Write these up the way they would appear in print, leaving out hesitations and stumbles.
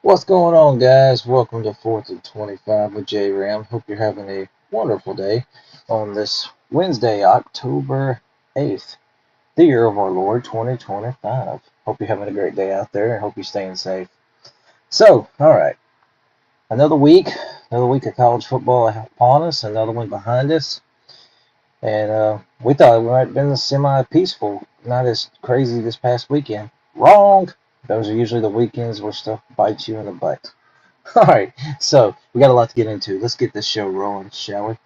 What's going on, guys? Welcome to 4th and 25 with J Ram. Hope you're having a wonderful day on this Wednesday, October 8th, the year of our Lord 2025. Hope you're having a great day out there and hope you're staying safe. So, all right, another week of college football upon us, another one behind us. And we thought it might have been semi-peaceful, not as crazy this past weekend. Wrong! Those are usually the weekends where stuff bites you in the butt. All right, so we got a lot to get into. Let's get this show rolling, shall we?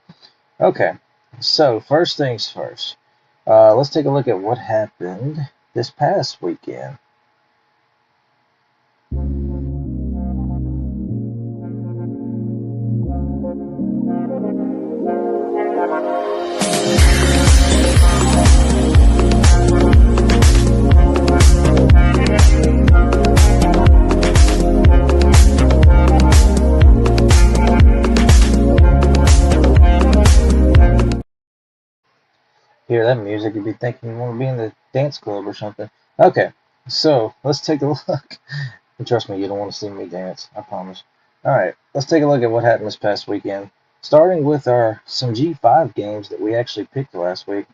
Okay, so first things first. Let's take a look at what happened this past weekend. Hear that music, you'd be thinking you want to be in the dance club or something. Okay, so let's take a look. And trust me, you don't want to see me dance, I promise. All right, let's take a look at what happened this past weekend. Starting with some G5 games that we actually picked last week.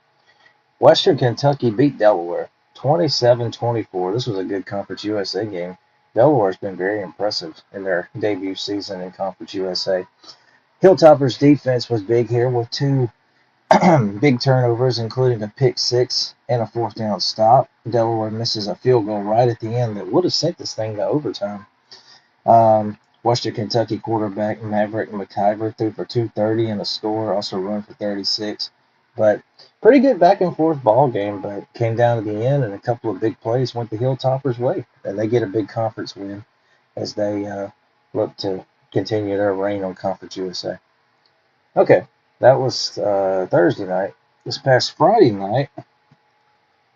Western Kentucky beat Delaware 27-24. This was a good Conference USA game. Delaware's been very impressive in their debut season in Conference USA. Hilltoppers' defense was big here with two big turnovers, including a pick six and a fourth down stop. Delaware misses a field goal right at the end that would have sent this thing to overtime. Western Kentucky quarterback Maverick McIver threw for 230 and a score, also run for 36. But pretty good back and forth ball game, but came down to the end, and a couple of big plays went the Hilltoppers' way, and they get a big conference win as they look to continue their reign on Conference USA. Okay, that was Thursday night. This past Friday night,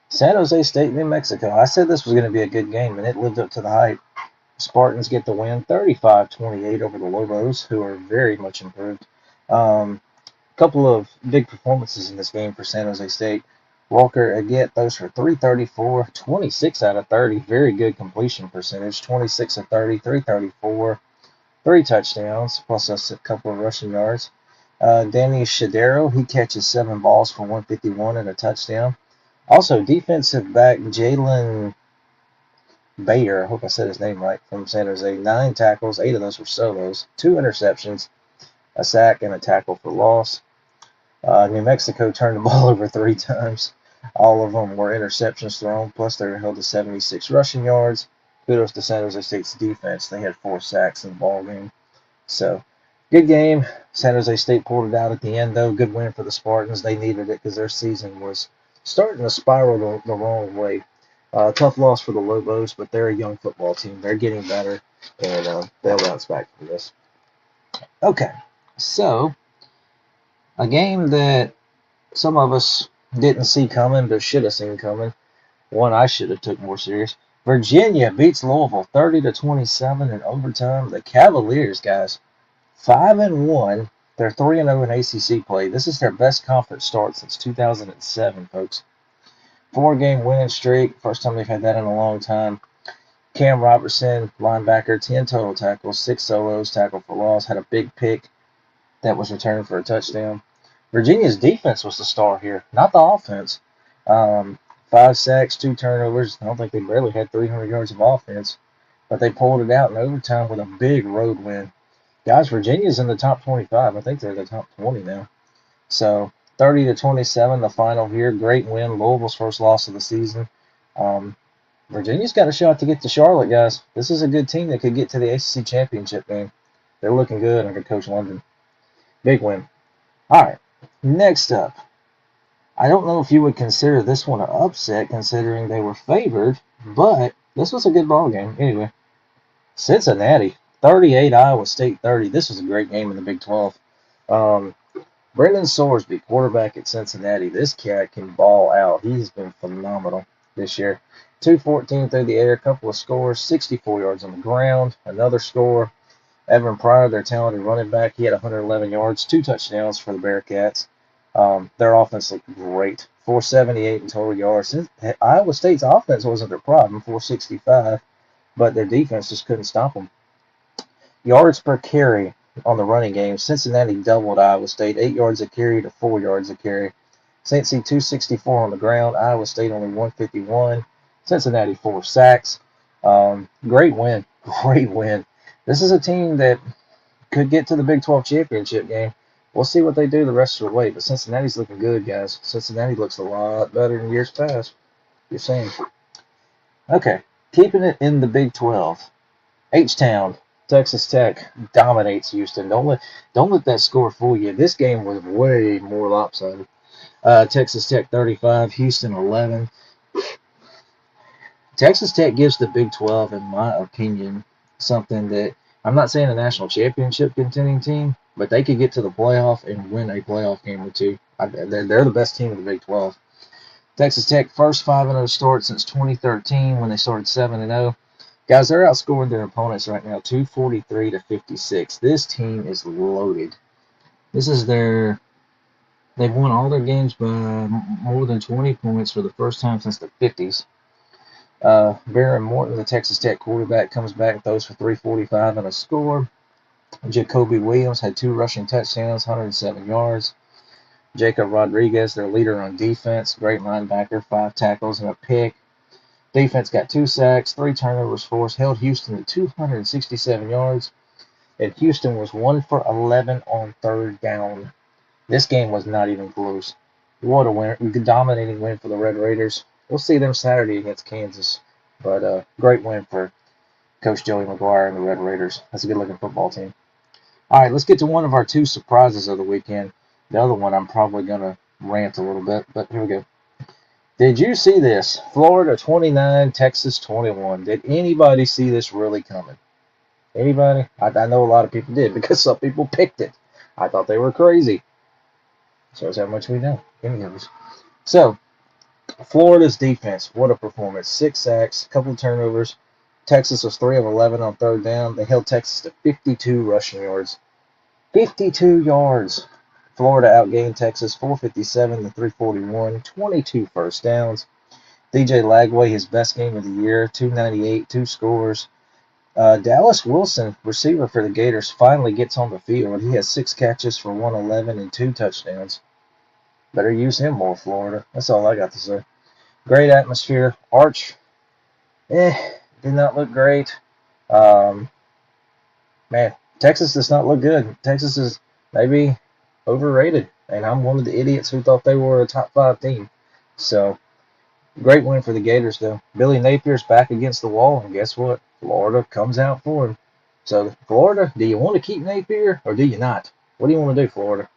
San Jose State, New Mexico. I said this was going to be a good game, and it lived up to the hype. Spartans get the win 35-28 over the Lobos, who are very much improved. Couple of big performances in this game for San Jose State. Walker Agate throws for 334, 26 out of 30. Very good completion percentage, 26 of 30, 334, three touchdowns, plus a couple of rushing yards. Danny Shadero, he catches 7 balls for 151 and a touchdown. Also, defensive back Jalen Bayer, I hope I said his name right, from San Jose, 9 tackles, 8 of those were solos, 2 interceptions, a sack, and a tackle for loss. New Mexico turned the ball over 3 times. All of them were interceptions thrown, plus they were held to 76 rushing yards. Kudos to San Jose State's defense. They had 4 sacks in the ball game. So, good game. San Jose State pulled it out at the end, though. Good win for the Spartans. They needed it because their season was starting to spiral the wrong way. Tough loss for the Lobos, but they're a young football team. They're getting better, and they'll bounce back from this. Okay, so a game that some of us didn't see coming, but should have seen coming. One I should have took more serious. Virginia beats Louisville 30-27 in overtime. The Cavaliers, guys, 5-1. They're 3-0 in ACC play. This is their best conference start since 2007, folks. 4-game winning streak. First time they've had that in a long time. Cam Robertson, linebacker, 10 total tackles, 6 solos, tackle for loss. Had a big pick that was returned for a touchdown. Virginia's defense was the star here, not the offense. 5 sacks, 2 turnovers. I don't think they barely had 300 yards of offense, but they pulled it out in overtime with a big road win. Guys, Virginia's in the top 25. I think they're in the top 20 now. So 30-27, the final here. Great win. Louisville's first loss of the season. Virginia's got a shot to get to Charlotte, guys. This is a good team that could get to the ACC championship game. They're looking good under Coach London. Big win. All right, next up. I don't know if you would consider this one an upset considering they were favored, but this was a good ball game. Anyway, Cincinnati, 38, Iowa State 30. This was a great game in the Big 12. Brendan Sorsby, quarterback at Cincinnati. This cat can ball out. He's been phenomenal this year. 214 through the air, a couple of scores, 64 yards on the ground, another score. Evan Pryor, their talented running back, he had 111 yards, 2 touchdowns for the Bearcats. Their offense looked great. 478 in total yards. Iowa State's offense wasn't their problem, 465, but their defense just couldn't stop them. yards per carry on the running game. Cincinnati doubled Iowa State, 8 yards a carry to 4 yards a carry. Cincy 264 on the ground. Iowa State only 151. Cincinnati 4 sacks. Great win. Great win. This is a team that could get to the Big 12 championship game. We'll see what they do the rest of the way. But Cincinnati's looking good, guys. Cincinnati looks a lot better than years past. You're saying. Okay, keeping it in the Big 12. H-Town, Texas Tech dominates Houston. Don't let that score fool you. This game was way more lopsided. Texas Tech 35, Houston 11. Texas Tech gives the Big 12, in my opinion, something that I'm not saying a national championship contending team, but they could get to the playoff and win a playoff game or two. They're the best team in the Big 12. Texas Tech first 5-0 start since 2013 when they started 7-0. Guys, they're outscoring their opponents right now 243 to 56. This team is loaded. This is they've won all their games by more than 20 points for the first time since the 50s. Baron Morton, the Texas Tech quarterback, comes back and throws for 345 and a score. Jacoby Williams had 2 rushing touchdowns, 107 yards. Jacob Rodriguez, their leader on defense, great linebacker, 5 tackles and a pick. Defense got 2 sacks, 3 turnovers forced, held Houston to 267 yards, and Houston was 1 for 11 on third down. This game was not even close. What a win, dominating win for the Red Raiders. We'll see them Saturday against Kansas, but great win for Coach Joey McGuire and the Red Raiders. That's a good-looking football team. All right, let's get to one of our 2 surprises of the weekend. The other one I'm probably going to rant a little bit, but here we go. Did you see this? Florida 29, Texas 21. Did anybody see this really coming? Anybody? I know a lot of people did because some people picked it. I thought they were crazy. Shows how much we know. Anyways. So, Florida's defense, what a performance. 6 sacks, a couple of turnovers. Texas was 3 of 11 on third down. They held Texas to 52 rushing yards. 52 yards. Florida outgained Texas 457 to 341, 22 first downs. DJ Lagway, his best game of the year, 298, 2 scores. Dallas Wilson, receiver for the Gators, finally gets on the field. He has 6 catches for 111 and 2 touchdowns. Better use him more, Florida. That's all I got to say. Great atmosphere. Arch, did not look great. Man, Texas does not look good. Texas is maybe overrated, and I'm one of the idiots who thought they were a top 5 team. So, great win for the Gators, though. Billy Napier's back against the wall, and guess what? Florida comes out for him. So, Florida, do you want to keep Napier, or do you not? What do you want to do, Florida?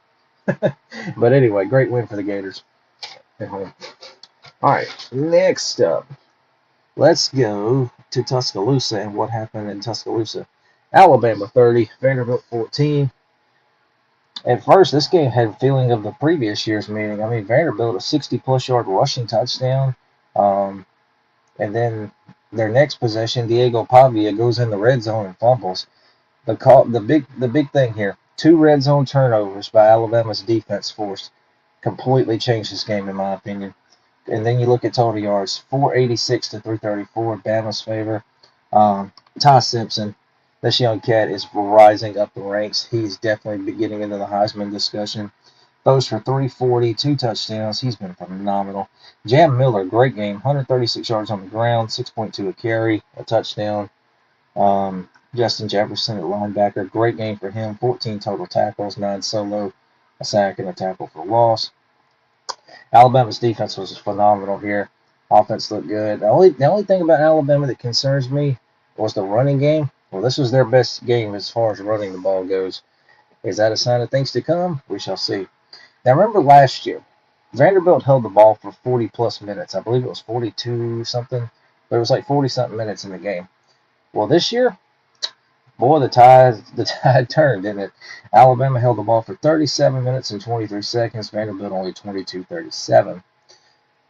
But anyway, great win for the Gators. All right, next up, let's go to Tuscaloosa and what happened in Tuscaloosa. Alabama 30, Vanderbilt 14. At first, this game had a feeling of the previous year's meeting. I mean, Vanderbilt a 60-plus yard rushing touchdown, and then their next possession, Diego Pavia goes in the red zone and fumbles. The big thing here, 2 red zone turnovers by Alabama's defense force completely changed this game, in my opinion. And then you look at total yards, 486 to 334, Bama's favor. Ty Simpson, this young cat is rising up the ranks. He's definitely getting into the Heisman discussion. Those for 340, 2 touchdowns. He's been phenomenal. Jam Miller, great game. 136 yards on the ground, 6.2 a carry, a touchdown. Justin Jefferson at linebacker, great game for him. 14 total tackles, 9 solo, a sack, and a tackle for loss. Alabama's defense was phenomenal here. Offense looked good. The only thing about Alabama that concerns me was the running game. Well, this was their best game as far as running the ball goes. Is that a sign of things to come? We shall see. Now, remember last year, Vanderbilt held the ball for 40-plus minutes. I believe it was 42-something, but it was like 40-something minutes in the game. Well, this year, boy, the tide turned, didn't it? Alabama held the ball for 37 minutes and 23 seconds. Vanderbilt only 22-37.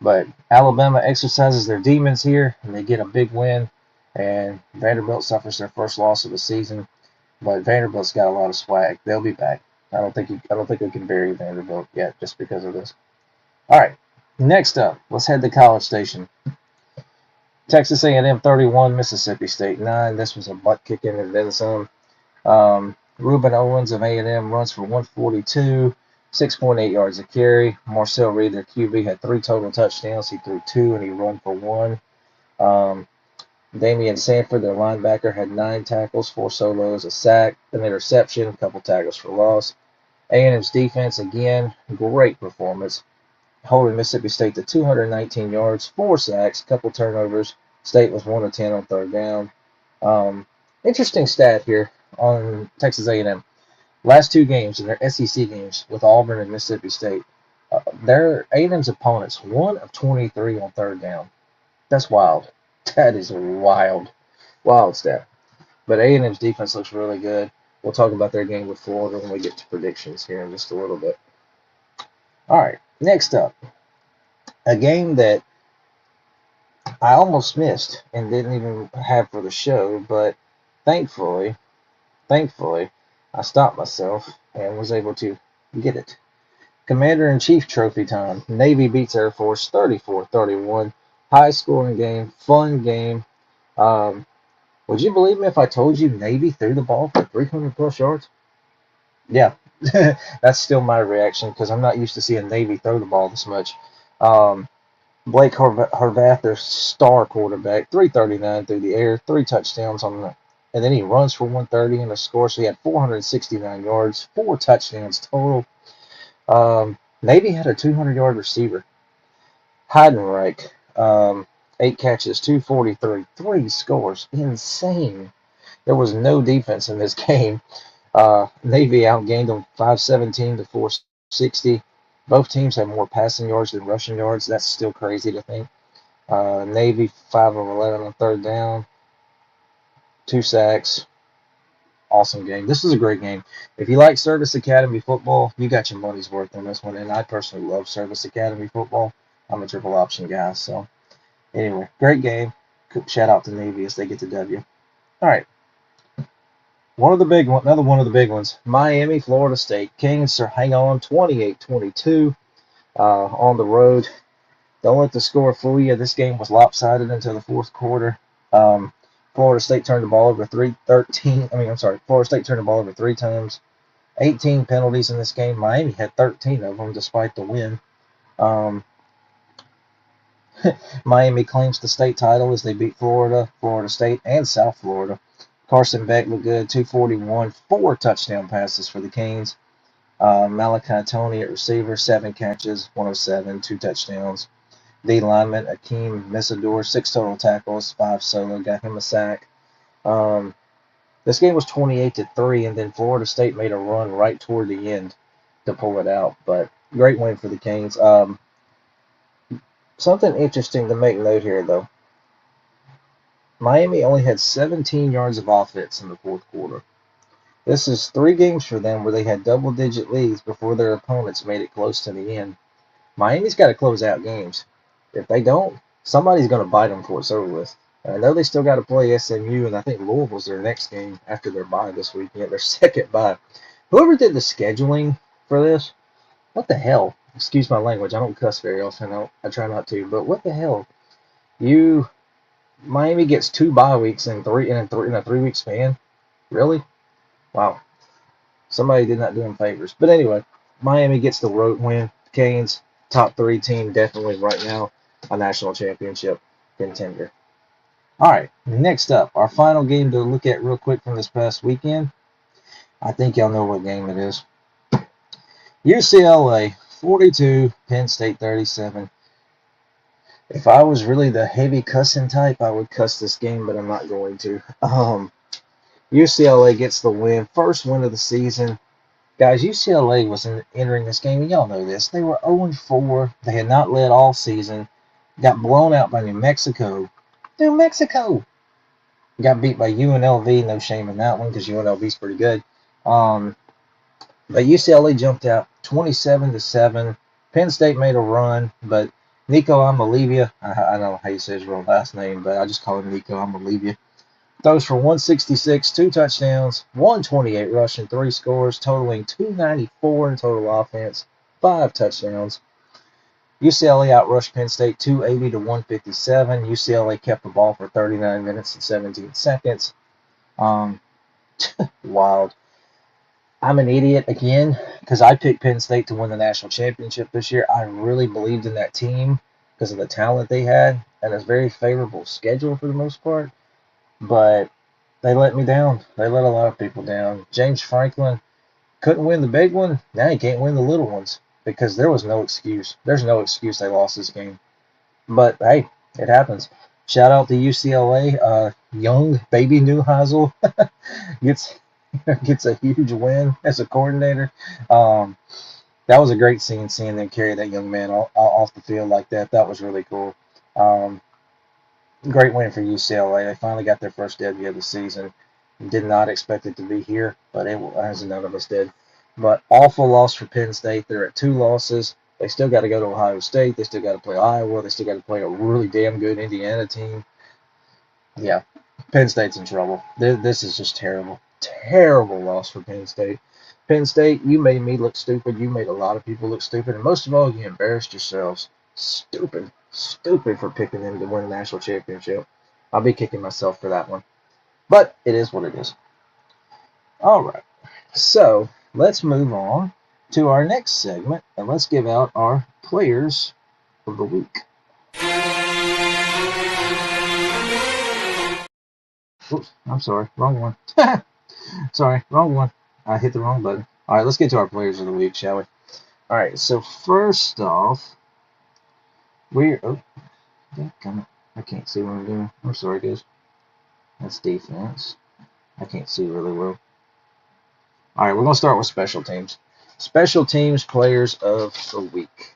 But Alabama exercises their demons here, and they get a big win. And Vanderbilt suffers their first loss of the season. But Vanderbilt's got a lot of swag. They'll be back. I don't think they can bury Vanderbilt yet just because of this. All right, next up, let's head to College Station. Texas A&M 31, Mississippi State 9. This was a butt kicking and then some. Ruben Owens of A&M runs for 142, 6.8 yards a carry. Marcel Reed, their QB, had 3 total touchdowns. He threw 2 and he ran for 1. Damian Sanford, their linebacker, had 9 tackles, 4 solos, a sack, an interception, a couple tackles for loss. A&M's defense, again, great performance, holding Mississippi State to 219 yards, 4 sacks, a couple turnovers. State was 1 of 10 on third down. Interesting stat here on Texas A&M. Last 2 games in their SEC games with Auburn and Mississippi State, their A&M's opponents 1 of 23 on third down. That's wild. That is wild. Wild stat. But A&M's defense looks really good. We'll talk about their game with Florida when we get to predictions here in just a little bit. All right, next up, a game that I almost missed and didn't even have for the show, but thankfully, I stopped myself and was able to get it. Commander-in-Chief trophy time. Navy beats Air Force 34-31. High-scoring game, fun game. Would you believe me if I told you Navy threw the ball for 300-plus yards? Yeah, that's still my reaction because I'm not used to seeing Navy throw the ball this much. Blake Horvath, their star quarterback, 339 through the air, 3 touchdowns and then he runs for 130 and a score. So he had 469 yards, 4 touchdowns total. Navy had a 200-yard receiver, Heidenreich, 8 catches, 243, 3 scores, insane. There was no defense in this game. Navy outgained them 517 to 460. Both teams have more passing yards than rushing yards. That's still crazy to think. Navy 5 of 11 on third down, 2 sacks. Awesome game. This is a great game. If you like Service Academy football, you got your money's worth on this one. And I personally love Service Academy football. I'm a triple option guy. So anyway, great game. Shout out to Navy as they get the W. All right. Another one of the big ones. Miami, Florida State. Kings hang on 28-22 on the road. Don't let the score fool you. This game was lopsided until the fourth quarter. Florida State turned the ball over Florida State turned the ball over 3 times. 18 penalties in this game. Miami had 13 of them despite the win. Miami claims the state title as they beat Florida State, and South Florida. Carson Beck looked good, 241, 4 touchdown passes for the Canes. Malachi Tony at receiver, 7 catches, 107, 2 touchdowns. D lineman Akeem Mesidor, 6 total tackles, 5 solo, got him a sack. This game was 28-3, and then Florida State made a run right toward the end to pull it out. But great win for the Canes. Something interesting to make note here, though. Miami only had 17 yards of offense in the fourth quarter. This is 3 games for them where they had double-digit leads before their opponents made it close to the end. Miami's got to close out games. If they don't, somebody's going to bite them before it's over with. I know they still got to play SMU, and I think Louisville's their next game after their bye this weekend, their second bye. Whoever did the scheduling for this, what the hell? Excuse my language. I don't cuss very often. I try not to. But what the hell? Miami gets 2 bye weeks in a 3-week span? Really? Wow. Somebody did not do them favors. But anyway, Miami gets the road win. Canes, top 3 team, definitely right now a national championship contender. All right, next up, our final game to look at real quick from this past weekend. I think y'all know what game it is. UCLA 42, Penn State 37. If I was really the heavy cussing type, I would cuss this game, but I'm not going to. UCLA gets the win, first win of the season. Guys, UCLA was entering this game, and y'all know this. They were 0-4. They had not led all season. Got blown out by New Mexico. New Mexico! Got beat by UNLV. No shame in that one because UNLV's pretty good. But UCLA jumped out 27-7. Penn State made a run, but Nico Amalivia, I don't know how you say his real last name, but I just call him Nico Amalivia. Throws for 166, 2 touchdowns, 128 rushing, 3 scores, totaling 294 in total offense, 5 touchdowns. UCLA outrushed Penn State 280 to 157. UCLA kept the ball for 39 minutes and 17 seconds. Wild. I'm an idiot again because I picked Penn State to win the national championship this year. I really believed in that team because of the talent they had and a very favorable schedule for the most part. But they let me down. They let a lot of people down. James Franklin couldn't win the big one. Now he can't win the little ones because there was no excuse. There's no excuse they lost this game. But hey, it happens. Shout out to UCLA. Young baby Neuheisel gets gets a huge win as a coordinator. Um, that was a great scene seeing them carry that young man off the field like that. That was really cool. Um, Great win for UCLA. They finally got their first W of the season. Did not expect it to be here, but it as none of us did. But awful loss for Penn State. They're at 2 losses. They still got to go to Ohio State. They still got to play Iowa. They still got to play a really damn good Indiana team. Yeah, Penn State's in trouble. This is just terrible. Terrible loss for Penn State. Penn State, you made me look stupid. You made a lot of people look stupid. And most of all, you embarrassed yourselves. Stupid. Stupid for picking them to win a national championship. I'll be kicking myself for that one. But it is what it is. All right. So let's move on to our next segment and let's give out our players of the week. Oops, I'm sorry. Wrong one. Sorry, wrong one. I hit the wrong button. All right, let's get to our players of the week, shall we? All right, so first off, we're. Oh, I can't see what I'm doing. I'm sorry, guys. That's defense. I can't see really well. All right, we're going to start with special teams. Special teams players of the week.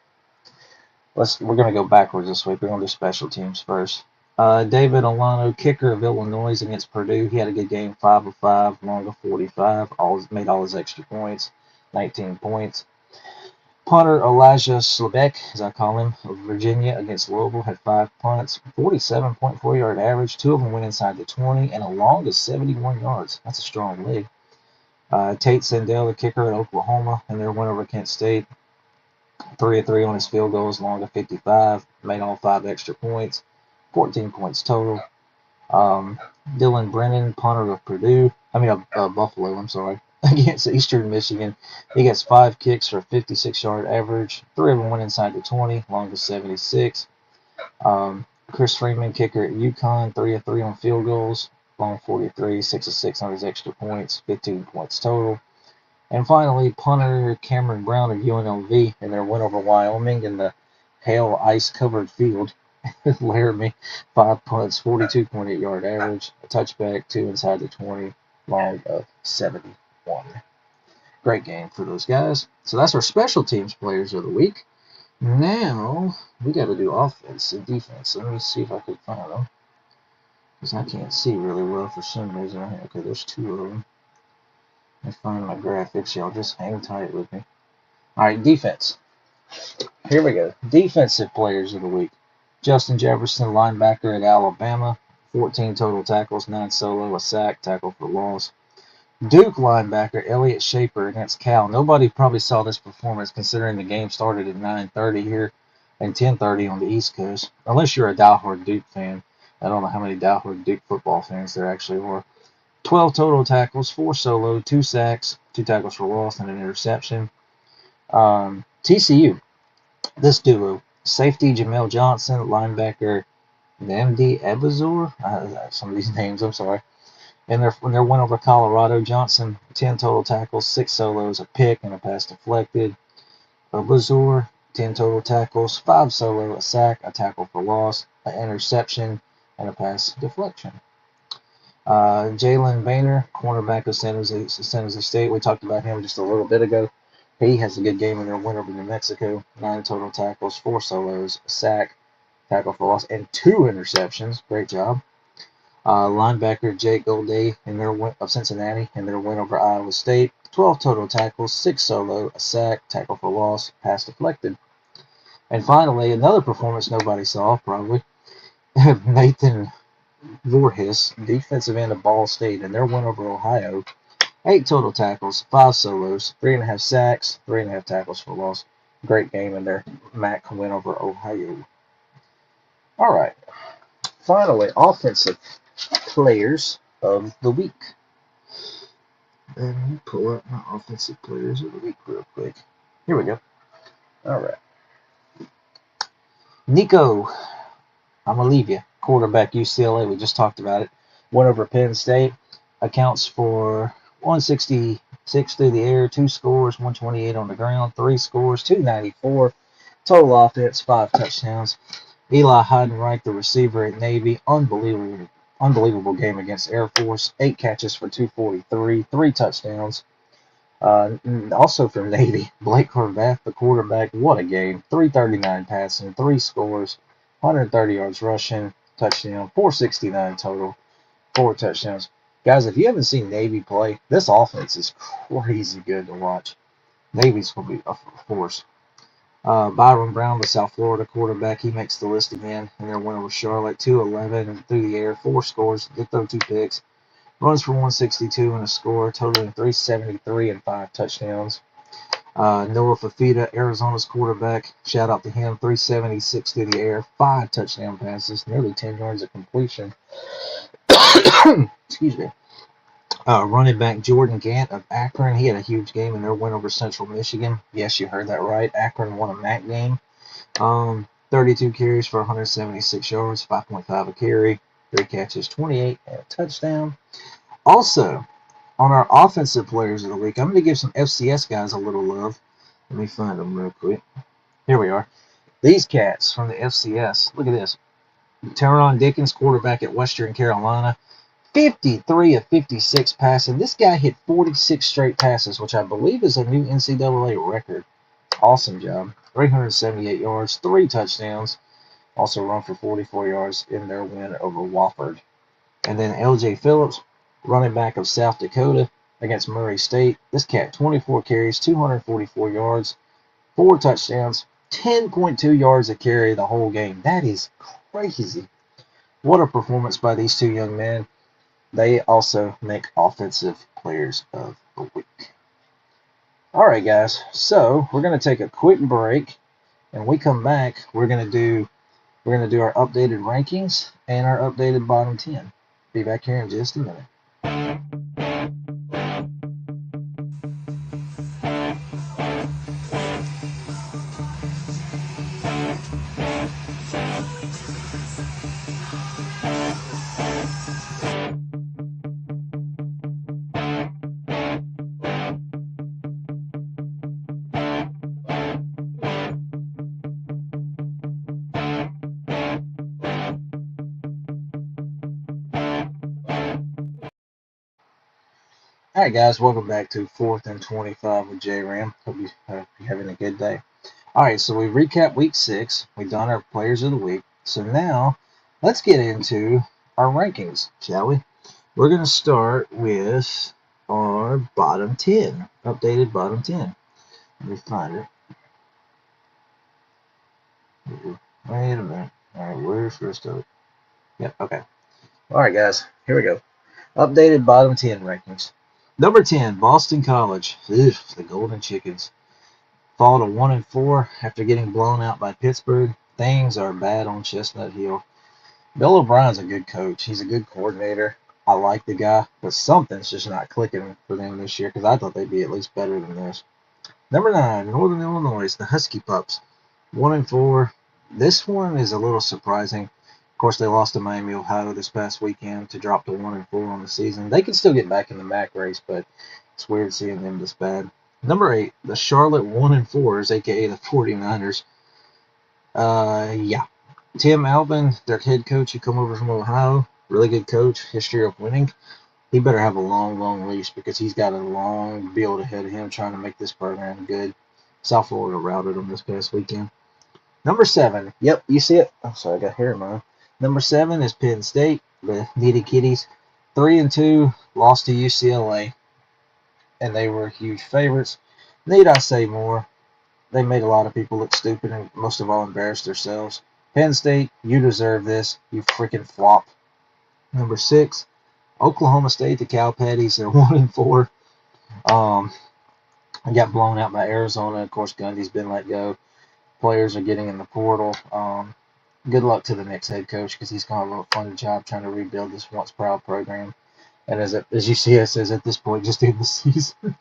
We're going to go backwards this week. We're going to do special teams first. David Olano, kicker of Illinois against Purdue. He had a good game, 5 of 5, long of 45. Made all his extra points, 19 points. Punter Elijah Slebeck, as I call him, of Virginia against Louisville, had 5 punts, 47.4 yard average. 2 of them went inside the 20, and a long of 71 yards. That's a strong leg. Tate Sandell, the kicker at Oklahoma, in their win over Kent State, 3 of 3 on his field goals, long of 55, made all 5 extra points, 14 points total. Dylan Brennan, punter of Buffalo, I'm sorry, against Eastern Michigan. He gets 5 kicks for a 56-yard average. 3 of them went inside the 20, long of 76. Chris Freeman, kicker at UConn, 3 of 3 on field goals, long 43, 6 of 6 on his extra points, 15 points total. And finally, punter Cameron Brown of UNLV in their win over Wyoming in the hail ice-covered field. Laramie, 5 punts, 42.8 yard average, a touchback, 2 inside the 20, long of 71. Great game for those guys. So that's our special teams players of the week. Now we got to do offense and defense. Let me see if I can find them, because I can't see really well for some reason. Okay, there's 2 of them. Let me find my graphics. Y'all just hang tight with me. All right, defense. Here we go. Defensive players of the week. Justin Jefferson, linebacker at Alabama, 14 total tackles, 9 solo, a sack, tackle for loss. Duke linebacker Elliott Shaper against Cal. Nobody probably saw this performance considering the game started at 9:30 here and 10:30 on the East Coast. Unless you're a diehard Duke fan. I don't know how many diehard Duke football fans there actually were. 12 total tackles, 4 solo, 2 sacks, 2 tackles for loss, and an interception. TCU, this duo, safety Jamel Johnson, linebacker Nnamdi Ebazor. Some of these names, I'm sorry. And when their win over Colorado, Johnson, 10 total tackles, 6 solos, a pick, and a pass deflected. Ebazor, 10 total tackles, 5 solo, a sack, a tackle for loss, an interception, and a pass deflection. Jalen Boehner, cornerback of San Jose State. We talked about him just a little bit ago. He has a good game in their win over New Mexico. 9 total tackles, 4 solos, a sack, tackle for loss, and 2 interceptions. Great job. Linebacker Jake Golday in their win of Cincinnati in their win over Iowa State. 12 total tackles, 6 solo, a sack, tackle for loss, pass deflected. And finally, another performance nobody saw, probably. Nathan Voorhees, defensive end of Ball State, in their win over Ohio. 8 total tackles, 5 solos, 3.5 sacks, 3.5 tackles for loss. Great game in their MAC win over Ohio. All right. Finally, offensive players of the week. Let me pull up my offensive players of the week real quick. Here we go. All right. Nico, I'm going to leave you. Quarterback UCLA, we just talked about it. Went over Penn State. Accounts for 166 through the air, 2 scores, 128 on the ground, 3 scores, 294. Total offense, 5 touchdowns. Eli Heidenreich, the receiver at Navy, unbelievable game against Air Force. 8 catches for 243, 3 touchdowns. Also from Navy, Blake Horvath, the quarterback. What a game. 339 passing, 3 scores, 130 yards rushing, touchdown, 469 total, 4 touchdowns. Guys, if you haven't seen Navy play, this offense is crazy good to watch. Navy's going to be a force. Byron Brown, the South Florida quarterback, he makes the list again in their win over Charlotte. 211 and through the air, 4 scores, did throw 2 picks. Runs for 162 and a score, totaling 373 and 5 touchdowns. Noah Fafita, Arizona's quarterback, shout out to him, 376 through the air, 5 touchdown passes, nearly 10 yards of completion. Excuse me. Running back Jordan Gant of Akron, he had a huge game in their win over Central Michigan. Yes, you heard that right. Akron won a MAC game. 32 carries for 176 yards, 5.5 a carry, 3 catches, 28, and a touchdown. Also, on our offensive players of the week, I'm going to give some FCS guys a little love. Let me find them real quick. Here we are. These cats from the FCS. Look at this. Teron Dickens, quarterback at Western Carolina. 53 of 56 passing. This guy hit 46 straight passes, which I believe is a new NCAA record. Awesome job. 378 yards, 3 touchdowns. Also run for 44 yards in their win over Wofford. And then LJ Phillips, running back of South Dakota against Murray State. This cat, 24 carries, 244 yards, 4 touchdowns, 10.2 yards a carry the whole game. That is crazy. What a performance by these 2 young men. They also make offensive players of the week. All right, guys. So we're going to take a quick break, and when we come back, we're going to do our updated rankings and our updated bottom 10. Be back here in just a minute. All right, guys, welcome back to 4th and 25 with J-Ram. Hope you're having a good day. All right, so we recapped week 6. We've done our players of the week. So now let's get into our rankings, shall we? We're going to start with our bottom 10, updated bottom 10. Let me find it. Wait a minute. All right, where's the rest of it? Yep, okay. All right, guys, here we go. Updated bottom 10 rankings. Number 10, Boston College. Ugh, the Golden Chickens. Fall to 1-4 after getting blown out by Pittsburgh. Things are bad on Chestnut Hill. Bill O'Brien's a good coach. He's a good coordinator. I like the guy, but something's just not clicking for them this year because I thought they'd be at least better than this. Number 9, Northern Illinois, the Husky Pups. 1-4. This one is a little surprising. Of course, they lost to Miami, Ohio this past weekend to drop to 1-4 on the season. They can still get back in the MAC race, but it's weird seeing them this bad. Number 8, the Charlotte 1-4s, aka the 49ers. Yeah. Tim Alvin, their head coach, who come over from Ohio, really good coach, history of winning. He better have a long, long leash because he's got a long build ahead of him trying to make this program good. South Florida routed them this past weekend. Number 7, yep, you see it. I'm sorry, I got hair in mine. Number 7 is Penn State, the Nitty Kitties. 3-2, lost to UCLA, and they were huge favorites. Need I say more? They made a lot of people look stupid and most of all embarrassed themselves. Penn State, you deserve this, you freaking flop. Number 6, Oklahoma State, the Cow Patties, they're 1-4. Got blown out by Arizona. Of course, Gundy's been let go. Players are getting in the portal. Good luck to the next head coach because he's going to have a funny job trying to rebuild this once proud program. And as UCS says at this point, just end the season.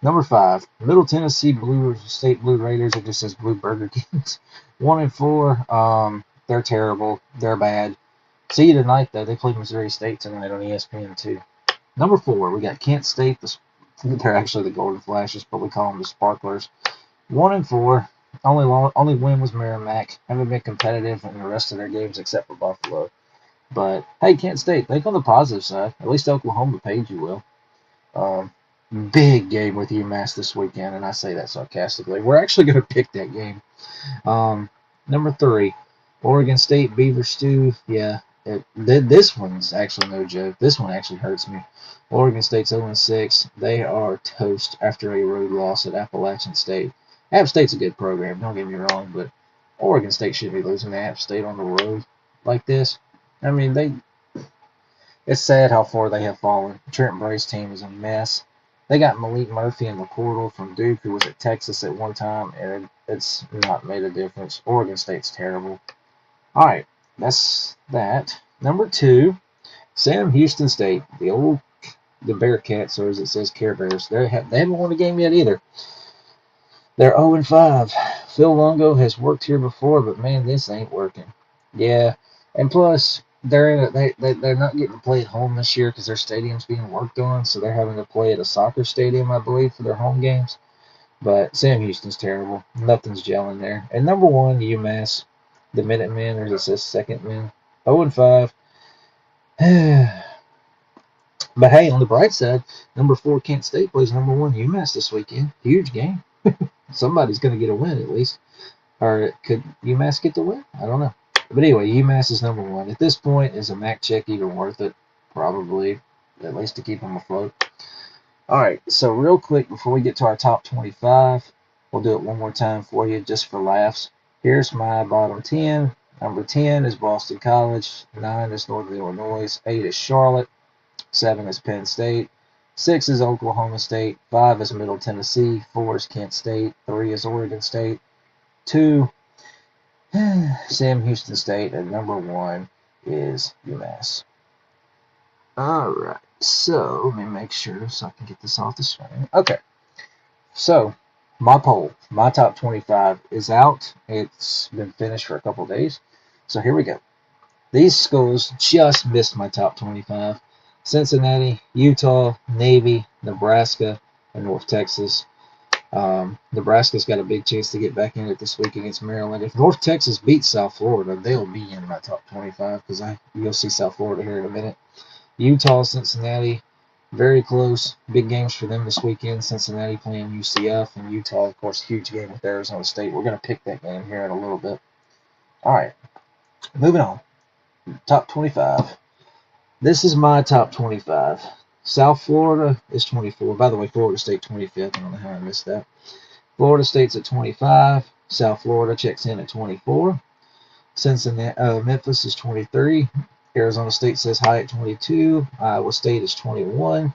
Number 5, Middle Tennessee Blue State Blue Raiders. It just says Blue Burger Kings. 1-4. They're terrible. They're bad. See you tonight though. They play Missouri State tonight on ESPN2. Number 4, we got Kent State. They're actually the Golden Flashes, but we call them the Sparklers. 1-4. Only win was Merrimack. Haven't been competitive in the rest of their games except for Buffalo. But hey, Kent State, think on the positive side. At least Oklahoma paid you well. Big game with UMass this weekend, and I say that sarcastically. We're actually going to pick that game. Number 3, Oregon State Beaver Stew. Yeah, this one's actually no joke. This one actually hurts me. Oregon State's 0-6. They are toast after a road loss at Appalachian State. App State's a good program, don't get me wrong, but Oregon State shouldn't be losing to App State on the road like this. I mean, it's sad how far they have fallen. Trent Bray's team is a mess. They got Malik Murphy in the portal from Duke, who was at Texas at one time, and it's not made a difference. Oregon State's terrible. All right, that's that. Number 2, Sam Houston State, the Bearcats, or as it says, Care Bears. They haven't won a game yet either. They're 0-5. Phil Longo has worked here before, but man, this ain't working. Yeah, and plus they're not getting to play at home this year because their stadium's being worked on, so they're having to play at a soccer stadium, I believe, for their home games. But Sam Houston's terrible. Nothing's gelling there. And number 1, UMass, the Minutemen, or as it says, Second Men, 0-5. But hey, on the bright side, number 4 Kent State plays number 1 UMass this weekend. Huge game. Somebody's going to get a win at least. Or could UMass get the win? I don't know. But anyway, UMass is number 1. At this point, is a MAC check even worth it? Probably, at least to keep them afloat. All right, so real quick before we get to our top 25, we'll do it one more time for you just for laughs. Here's my bottom 10. Number 10 is Boston College. 9 is Northern Illinois. 8 is Charlotte. 7 is Penn State. 6 is Oklahoma State. 5 is Middle Tennessee. 4 is Kent State. 3 is Oregon State. 2, Sam Houston State. And number 1 is UMass. All right, so let me make sure so I can get this off the screen. Okay, so my poll, my top 25 is out. It's been finished for a couple of days. So here we go. These schools just missed my top 25. Cincinnati, Utah, Navy, Nebraska, and North Texas. Nebraska's got a big chance to get back in it this week against Maryland. If North Texas beats South Florida, they'll be in my top 25 because you'll see South Florida here in a minute. Utah, Cincinnati, very close. Big games for them this weekend. Cincinnati playing UCF, and Utah, of course, huge game with Arizona State. We're going to pick that game here in a little bit. All right, moving on. Top 25. This is my top 25. South Florida is 24. By the way, Florida State 25th. I don't know how I missed that. Florida State's at 25. South Florida checks in at 24. Cincinnati, Memphis is 23. Arizona State says hi at 22. Iowa State is 21.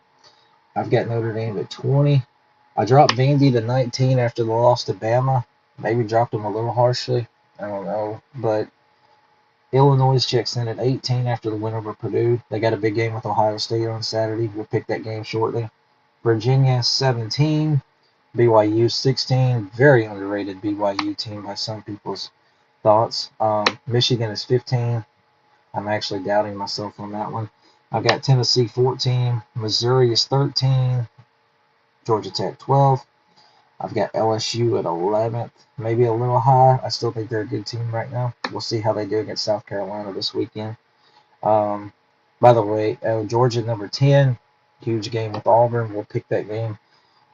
I've got Notre Dame at 20. I dropped Vandy to 19 after the loss to Bama. Maybe dropped them a little harshly. I don't know. But Illinois checks in at 18 after the win over Purdue. They got a big game with Ohio State on Saturday. We'll pick that game shortly. Virginia 17. BYU 16. Very underrated BYU team by some people's thoughts. Michigan is 15. I'm actually doubting myself on that one. I've got Tennessee 14. Missouri is 13. Georgia Tech 12. I've got LSU at 11th. Maybe a little high. I still think they're a good team right now. We'll see how they do against South Carolina this weekend. By the way, Georgia number 10. Huge game with Auburn. We'll pick that game.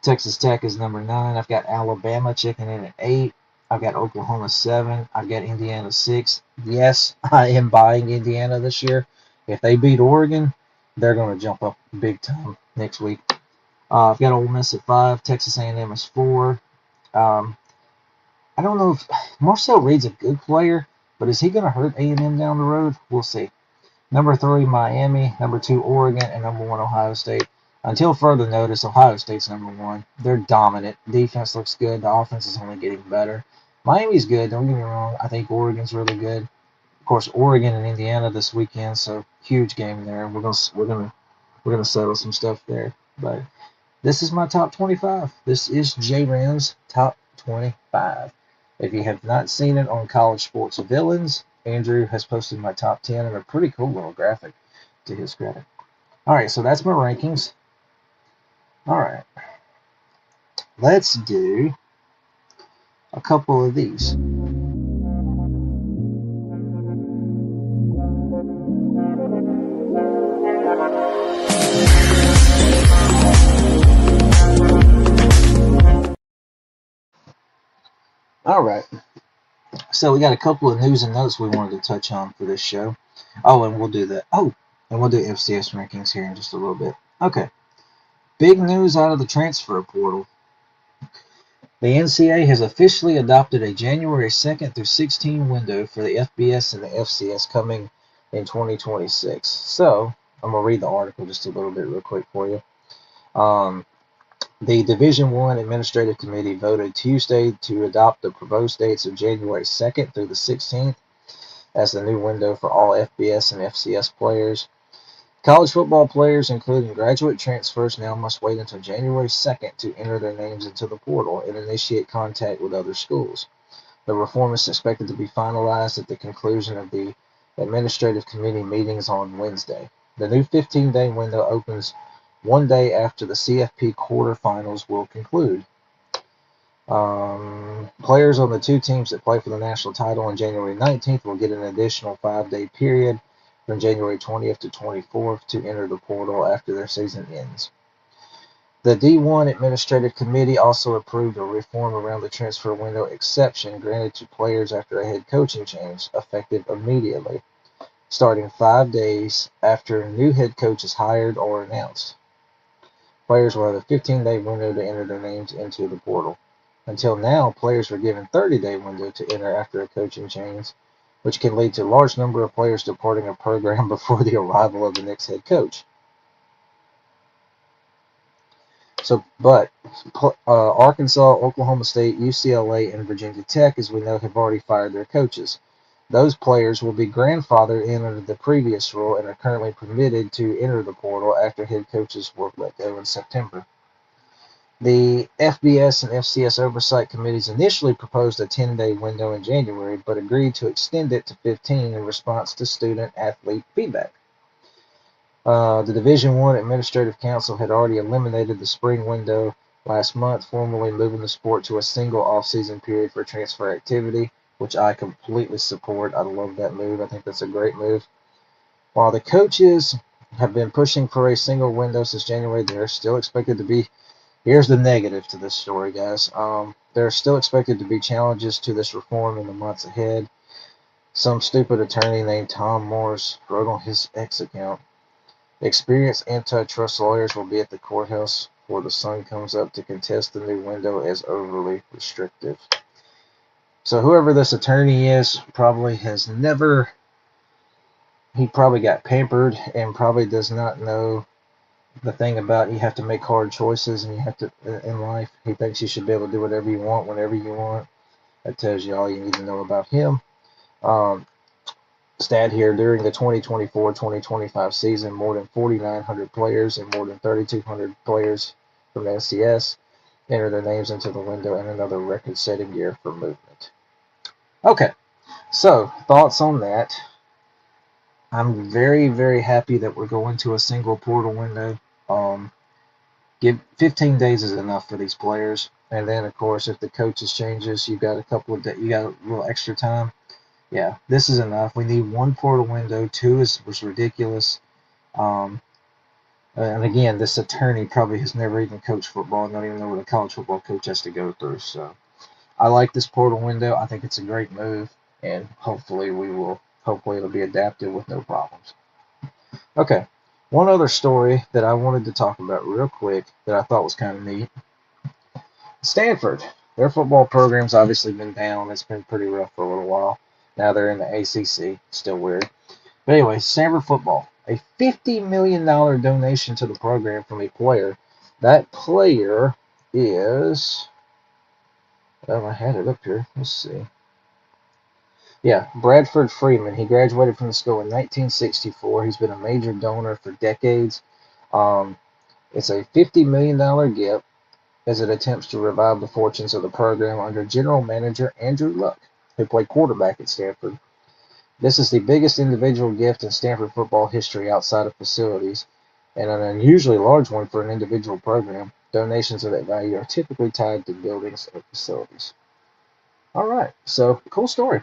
Texas Tech is number 9. I've got Alabama checking in at 8. I've got Oklahoma 7. I've got Indiana 6. Yes, I am buying Indiana this year. If they beat Oregon, they're going to jump up big time next week. I've got Ole Miss at 5. Texas A&M is 4. I don't know if Marcel Reed's a good player, but is he going to hurt A&M down the road? We'll see. Number 3, Miami. Number 2, Oregon. And number 1, Ohio State. Until further notice, Ohio State's number 1. They're dominant. Defense looks good. The offense is only getting better. Miami's good. Don't get me wrong. I think Oregon's really good. Of course, Oregon and Indiana this weekend, so huge game there. We're gonna we're going to settle some stuff there. But this is my top 25. This is JRAM's top 25. If you have not seen it on College Sports Villains, Andrew has posted my top 10 and a pretty cool little graphic to his credit. All right, so that's my rankings. All right, let's do a couple of these. All right, so we got a couple of news and notes we wanted to touch on for this show. Oh, and we'll do that. Oh, and we'll do FCS rankings here in just a little bit. Okay, big news out of the transfer portal. The NCAA has officially adopted a January 2nd through 16 window for the FBS and the FCS coming in 2026. So, I'm going to read the article just a little bit real quick for you. The Division I Administrative Committee voted Tuesday to adopt the proposed dates of January 2nd through the 16th as the new window for all FBS and FCS players. College football players, including graduate transfers, now must wait until January 2nd to enter their names into the portal and initiate contact with other schools. The reform is expected to be finalized at the conclusion of the Administrative Committee meetings on Wednesday. The new 15-day window opens one day after the CFP quarterfinals will conclude. Players on the two teams that play for the national title on January 19th will get an additional 5-day period from January 20th to 24th to enter the portal after their season ends. The D1 Administrative Committee also approved a reform around the transfer window exception granted to players after a head coaching change, effective immediately, starting 5 days after a new head coach is hired or announced. Players will have a 15-day window to enter their names into the portal. Until now, players were given a 30-day window to enter after a coaching change, which can lead to a large number of players departing a program before the arrival of the next head coach. But Arkansas, Oklahoma State, UCLA, and Virginia Tech, as we know, have already fired their coaches. Those players will be grandfathered in under the previous rule and are currently permitted to enter the portal after head coaches were let go in September. The FBS and FCS oversight committees initially proposed a 10-day window in January, but agreed to extend it to 15 in response to student-athlete feedback. The Division I Administrative Council had already eliminated the spring window last month, formally moving the sport to a single off-season period for transfer activity, which I completely support. I love that move. I think that's a great move. While the coaches have been pushing for a single window since January, they're still expected to be. Here's the negative to this story, guys. There are still expected to be challenges to this reform in the months ahead. Some stupid attorney named Tom Morris wrote on his X account, "Experienced antitrust lawyers will be at the courthouse before the sun comes up to contest the new window as overly restrictive." So whoever this attorney is probably has never, he probably got pampered and probably does not know the thing about you have to make hard choices and you have to in life. He thinks you should be able to do whatever you want whenever you want. That tells you all you need to know about him. Stat here, during the 2024-2025 season, more than 4,900 players and more than 3,200 players from the SCS entered their names into the window, and another record-setting year for movement. Okay, so thoughts on that. I'm very, very happy that we're going to a single portal window. Give 15 days is enough for these players, and then of course if the coaches changes, you got a couple of you got a little extra time. Yeah, this is enough. We need one portal window. Two was ridiculous. And again, this attorney probably has never even coached football and don't even know what a college football coach has to go through. So I like this portal window. I think it's a great move, and hopefully it'll be adapted with no problems. Okay, one other story that I wanted to talk about real quick that I thought was kind of neat. Stanford, their football program's obviously been down. It's been pretty rough for a little while. Now they're in the ACC. Still weird. But anyway, Stanford football. A $50 million donation to the program from a player. That player is... Oh, I had it up here. Let's see. Yeah, Bradford Freeman. He graduated from the school in 1964. He's been a major donor for decades. It's a $50 million gift as it attempts to revive the fortunes of the program under general manager Andrew Luck, who played quarterback at Stanford. This is the biggest individual gift in Stanford football history outside of facilities, and an unusually large one for an individual program. Donations of that value are typically tied to buildings or facilities. All right, so cool story.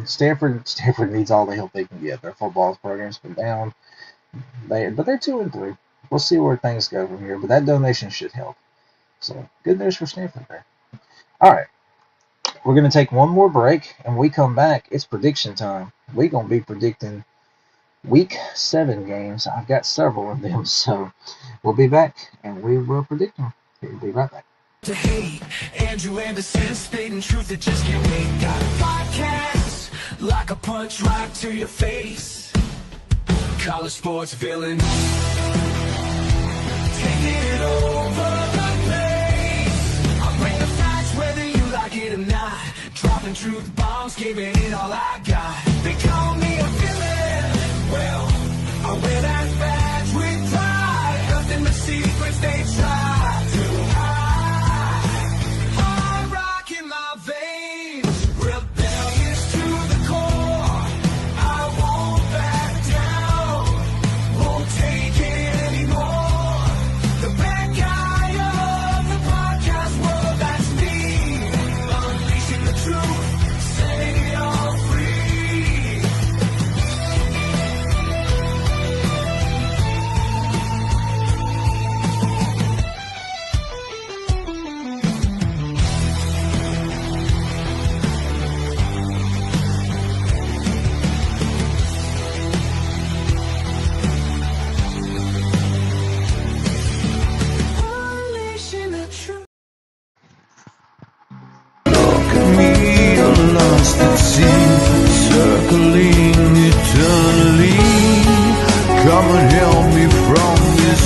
Stanford needs all the help they can get. Their football program's been down, but they're 2-3. We'll see where things go from here, but that donation should help. So good news for Stanford there. All right, we're gonna take one more break, and when we come back, it's prediction time. We're gonna be predicting Week 7 games. I've got several of them, so we'll be back, and we will predict them. We'll be right back. To hate Andrew Anderson, spitting truth that just can't wait. Got a podcast like a punch right to your face. College sports villain, taking it over the place. I bring the facts whether you like it or not. Dropping truth bombs, giving it all I got. They call me a villain. Well, I wear that badge with pride. Nothing but secrets they try to hide. I'm rocking my veins, rebellious to the core. I won't back down, won't take it anymore. The bad guy of the podcast world, that's me. Unleashing the truth, setting it all free. Unleashing the truth. Look at me, you're lost at sea, circling eternally. Come and help me from this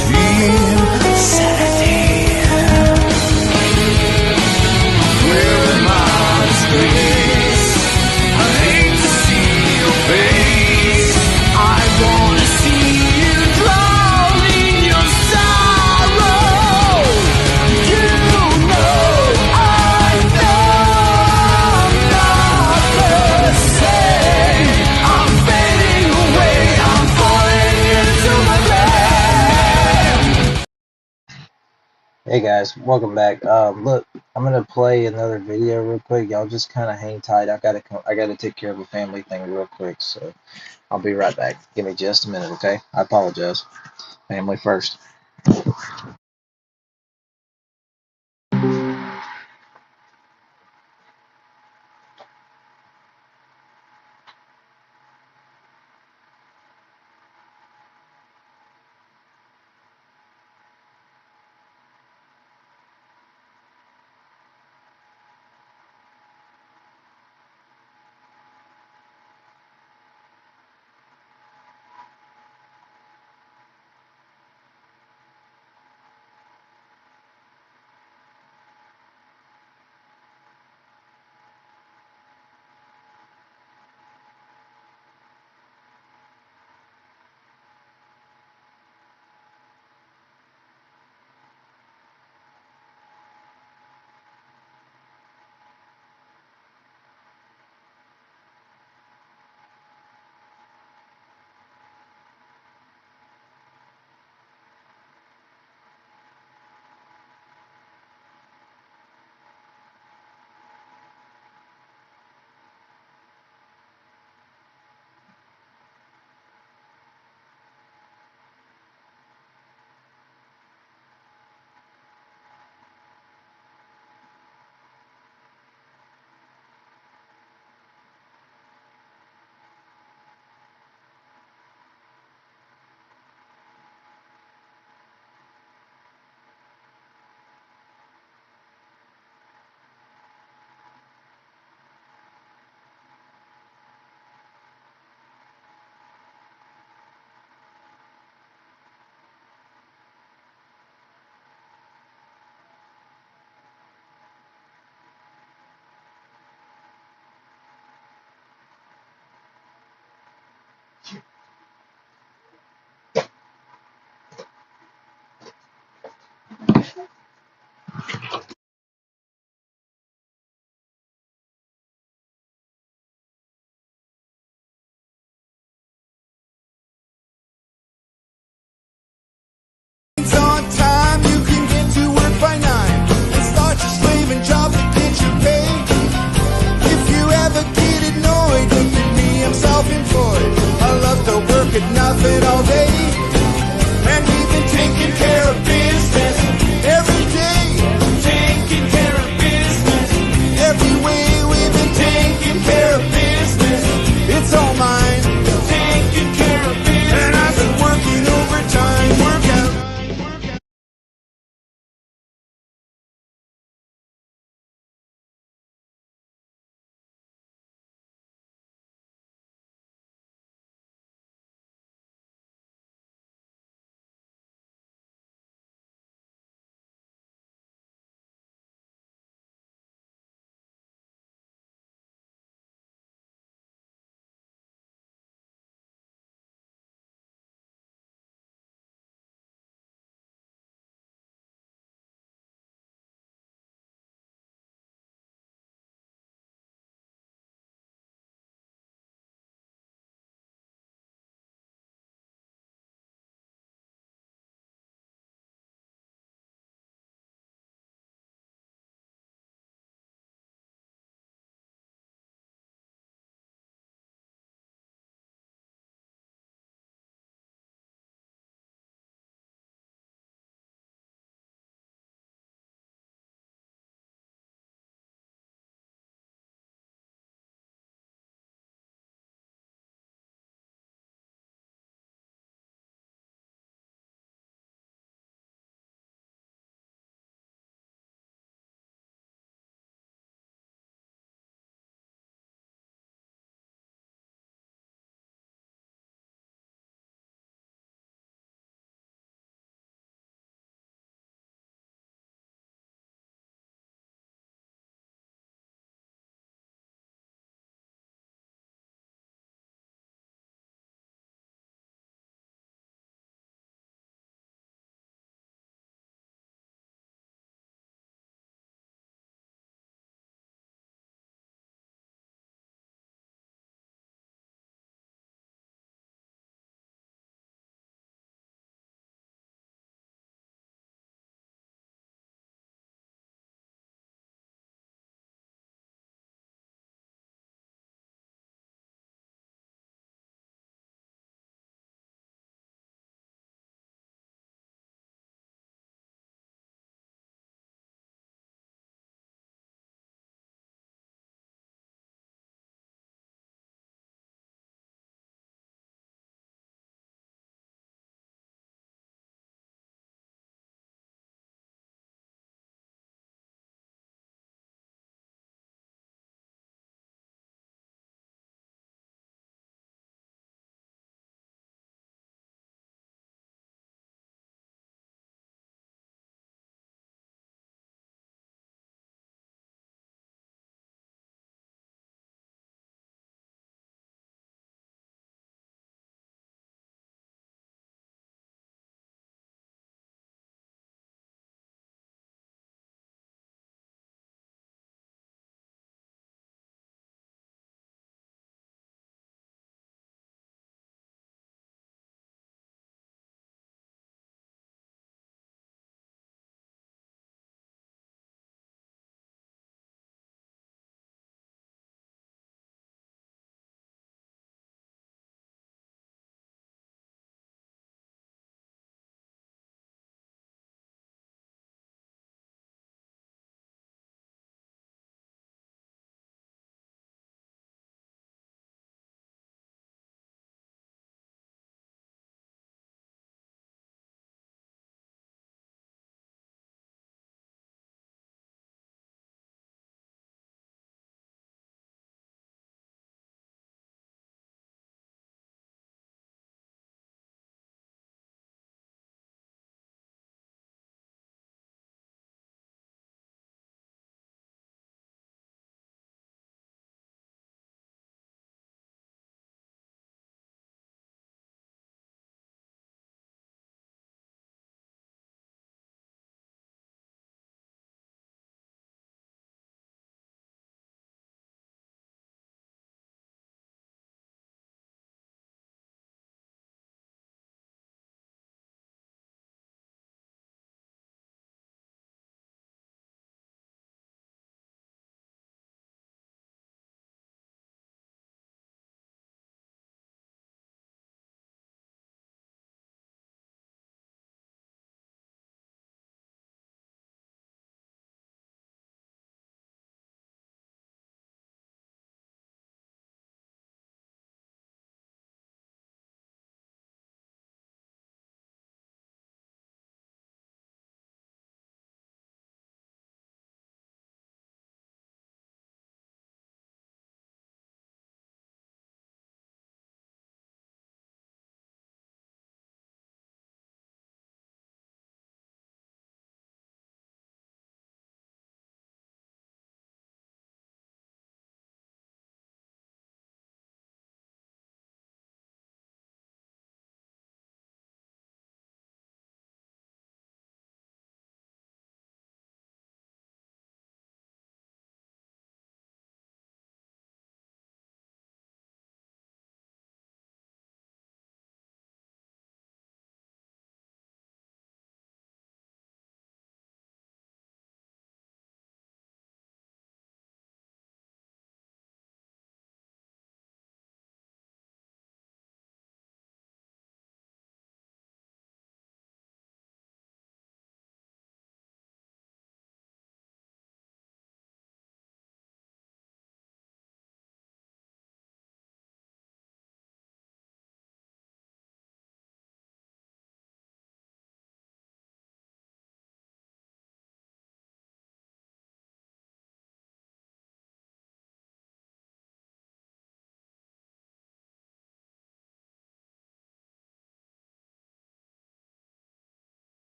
insanity. Where am I disgrace? I hate to see your face. I wanna see you drown in your sorrow. You know I know I'm not the same. I'm fading away, I'm falling into my grave. Hey guys, welcome back. Look, I'm gonna play another video real quick. Y'all just kind of hang tight. I gotta take care of a family thing real quick, so I'll be right back. Give me just a minute, okay? I apologize. Family first.